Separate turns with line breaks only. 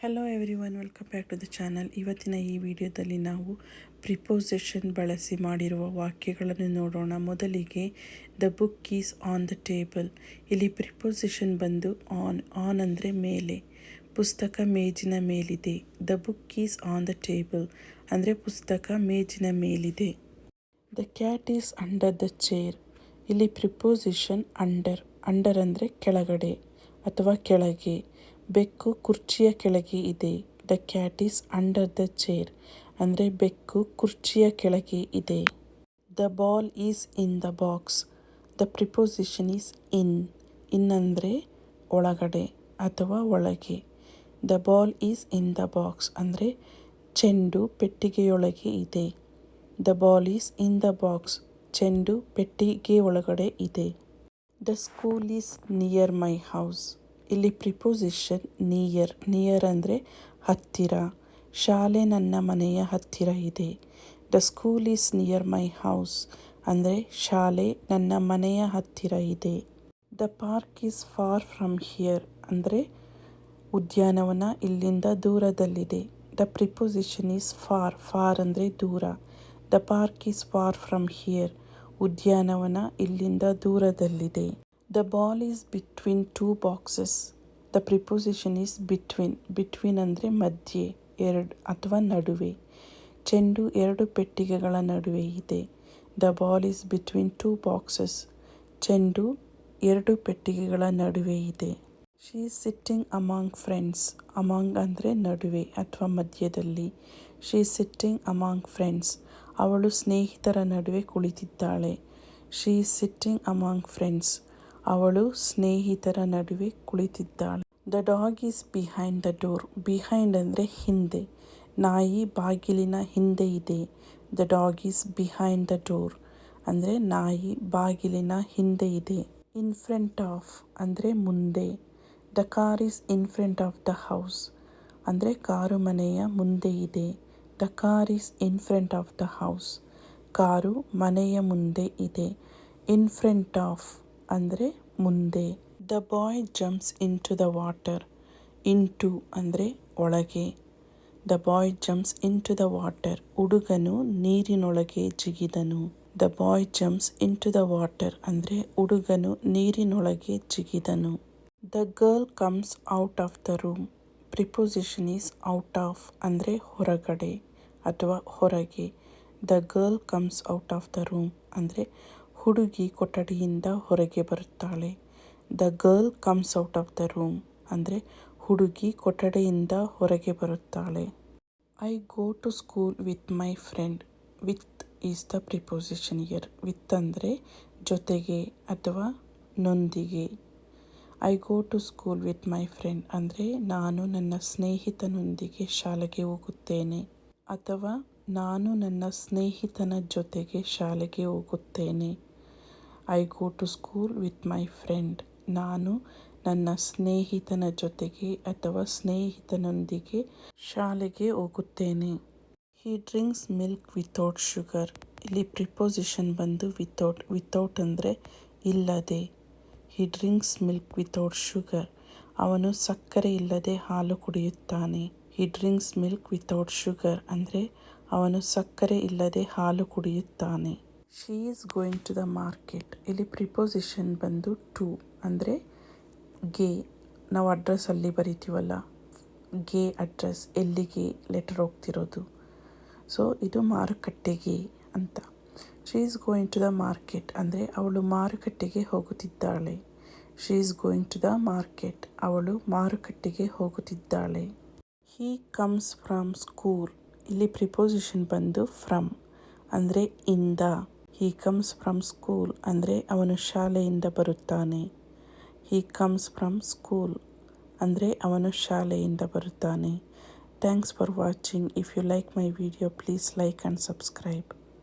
Hello everyone, welcome back to the channel. ಇವತ್ತಿನ ಈ ವಿಡಿಯೋದಲ್ಲಿ ನಾವು ಪ್ರಿಪೋಸಿಷನ್ ಬಳಸಿ ಮಾಡಿರುವ ವಾಕ್ಯಗಳನ್ನು ನೋಡೋಣ. ಮೊದಲಿಗೆ the book is on the table. ಇಲ್ಲಿ ಪ್ರಿಪೋಸಿಷನ್ ಬಂದು ಆನ್ ಅಂದರೆ ಮೇಲೆ. ಪುಸ್ತಕ ಮೇಜಿನ ಮೇಲಿದೆ. The book is on the table ಅಂದರೆ ಪುಸ್ತಕ ಮೇಜಿನ ಮೇಲಿದೆ. The cat is under the chair. ಇಲ್ಲಿ ಪ್ರಿಪೋಸಿಷನ್ ಅಂಡರ್ ಅಂದರೆ ಕೆಳಗಡೆ ಅಥವಾ ಕೆಳಗೆ. ಬೆಕ್ಕು ಕುರ್ಚಿಯ ಕೆಳಗೆ ಇದೆ. The cat is under the chair ಅಂದರೆ ಬೆಕ್ಕು ಕುರ್ಚಿಯ ಕೆಳಗೆ ಇದೆ. The ball is in the box. The preposition is in ಅಂದರೆ ಒಳಗಡೆ ಅಥವಾ ಒಳಗೆ. The ball is in the box ಅಂದರೆ ಚೆಂಡು ಪೆಟ್ಟಿಗೆಯೊಳಗೆ ಇದೆ. The ball is in the box ಚೆಂಡು ಪೆಟ್ಟಿಗೆ ಒಳಗಡೆ ಇದೆ. The school is near my house. ಇಲ್ಲಿ ಪ್ರಿಪೋಸಿಷನ್ ನಿಯರ್ ಅಂದರೆ ಹತ್ತಿರ. ಶಾಲೆ ನನ್ನ ಮನೆಯ ಹತ್ತಿರ ಇದೆ. The school is near my house ಅಂದರೆ ಶಾಲೆ ನನ್ನ ಮನೆಯ ಹತ್ತಿರ ಇದೆ. The park is for from here ಅಂದರೆ ಉದ್ಯಾನವನ ಇಲ್ಲಿಂದ ದೂರದಲ್ಲಿದೆ. ದ ಪ್ರಿಪೋಸಿಷನ್ ಈಸ್ ಫಾರ್ ಅಂದರೆ ದೂರ. The park is for from here ಉದ್ಯಾನವನ ಇಲ್ಲಿಂದ ದೂರದಲ್ಲಿದೆ. The ball is between two boxes. The preposition is between ಅಂದರೆ ಮಧ್ಯೆ, ಎರಡು ಅಥವಾ ನಡುವೆ. ಚೆಂಡು ಎರಡು ಪೆಟ್ಟಿಗೆಗಳ ನಡುವೆ ಇದೆ. The ball is between two boxes ಚೆಂಡು ಎರಡು ಪೆಟ್ಟಿಗೆಗಳ ನಡುವೆ ಇದೆ. She is sitting among friends. Among ಅಂದರೆ ನಡುವೆ ಅಥವಾ ಮಧ್ಯದಲ್ಲಿ. She is sitting among friends ಅವಳು ಸ್ನೇಹಿತರ ನಡುವೆ ಕುಳಿತಿದ್ದಾಳೆ. She is sitting among friends ಅವಳು ಸ್ನೇಹಿತರ ನಡುವೆ ಕುಳಿತಿದ್ದಾಳೆ. The dog is behind the door. Behind ಅಂದರೆ ಹಿಂದೆ. ನಾಯಿ ಬಾಗಿಲಿನ ಹಿಂದೆ ಇದೆ. The dog is behind the door ಅಂದರೆ ನಾಯಿ ಬಾಗಿಲಿನ ಹಿಂದೆ ಇದೆ. ಇನ್ ಫ್ರಂಟ್ ಆಫ್ ಅಂದರೆ ಮುಂದೆ. The car is in front of the house ಅಂದರೆ ಕಾರು ಮನೆಯ ಮುಂದೆ ಇದೆ. The car is in front of the house ಕಾರು ಮನೆಯ ಮುಂದೆ ಇದೆ. ಇನ್ ಫ್ರಂಟ್ ಆಫ್ ಅಂದರೆ ಮುಂದೆ. The boy jumps into the water. Into ಅಂದರೆ ಒಳಗೆ. The boy jumps into the water ಹುಡುಗನು ನೀರಿನೊಳಗೆ ಜಿಗಿದನು. The boy jumps into the water ಅಂದರೆ ಹುಡುಗನು ನೀರಿನೊಳಗೆ ಜಿಗಿದನು. The girl comes out of the room. Preposition is out of ಅಂದರೆ ಹೊರಗಡೆ ಅಥವಾ ಹೊರಗೆ. The girl comes out of the room ಅಂದರೆ ಹುಡುಗಿ ಕೊಠಡಿಯಿಂದ ಹೊರಗೆ ಬರುತ್ತಾಳೆ. The girl comes out of the room ಅಂದರೆ ಹುಡುಗಿ ಕೊಠಡಿಯಿಂದ ಹೊರಗೆ ಬರುತ್ತಾಳೆ. I go to school with my friend. With is the preposition here. With ಅಂದರೆ ಜೊತೆಗೆ ಅಥವಾ ನೊಂದಿಗೆ. I go to school with my friend ಅಂದರೆ ನಾನು ನನ್ನ ಸ್ನೇಹಿತನೊಂದಿಗೆ ಶಾಲೆಗೆ ಹೋಗುತ್ತೇನೆ ಅಥವಾ ನಾನು ನನ್ನ ಸ್ನೇಹಿತನ ಜೊತೆಗೆ ಶಾಲೆಗೆ ಹೋಗುತ್ತೇನೆ. I go to school with my friend ನಾನು ನನ್ನ ಸ್ನೇಹಿತನ ಜೊತೆಗೆ ಅಥವಾ ಸ್ನೇಹಿತನೊಂದಿಗೆ ಶಾಲೆಗೆ ಹೋಗುತ್ತೇನೆ. He drinks milk without sugar. ಇಲ್ಲಿ ಪ್ರಿಪೋಸಿಷನ್ ಬಂದು ವಿತೌಟ್ ಅಂದರೆ ಇಲ್ಲದೆ. He drinks milk without sugar ಅವನು ಸಕ್ಕರೆ ಇಲ್ಲದೆ ಹಾಲು ಕುಡಿಯುತ್ತಾನೆ. He drinks milk without sugar ಅಂದರೆ ಅವನು ಸಕ್ಕರೆ ಇಲ್ಲದೆ ಹಾಲು ಕುಡಿಯುತ್ತಾನೆ. She is going to the market. ಇಲ್ಲಿ ಪ್ರಿಪೋಸಿಷನ್ ಬಂದು ಟು ಅಂದರೆ ಗೆ. ನಾವು ಅಡ್ರೆಸ್ಸಲ್ಲಿ ಬರಿತೀವಲ್ಲ, ಗೆ ಅಡ್ರೆಸ್, ಎಲ್ಲಿಗೆ ಲೆಟರ್ ಹೋಗ್ತಿರೋದು. ಸೊ ಇದು ಮಾರುಕಟ್ಟೆಗೆ ಅಂತ. She is going to the market ಅಂದರೆ ಅವಳು ಮಾರುಕಟ್ಟೆಗೆ ಹೋಗುತ್ತಿದ್ದಾಳೆ. She is going to the market ಅವಳು ಮಾರುಕಟ್ಟೆಗೆ ಹೋಗುತ್ತಿದ್ದಾಳೆ. He comes from school. ಇಲ್ಲಿ ಪ್ರಿಪೋಸಿಷನ್ ಬಂದು ಫ್ರಮ್ ಅಂದರೆ ಇಂದ. ಹಿ ಕಮ್ಸ್ ಫ್ರಮ್ ಸ್ಕೂಲ್ ಅಂದರೆ ಅವನು ಶಾಲೆಯಿಂದ ಬರುತ್ತಾನೆ. ಹಿ ಕಮ್ಸ್ ಫ್ರಮ್ ಸ್ಕೂಲ್ ಅಂದರೆ ಅವನು ಶಾಲೆಯಿಂದ ಬರುತ್ತಾನೆ. Thanks for watching. If you like my video please like and subscribe.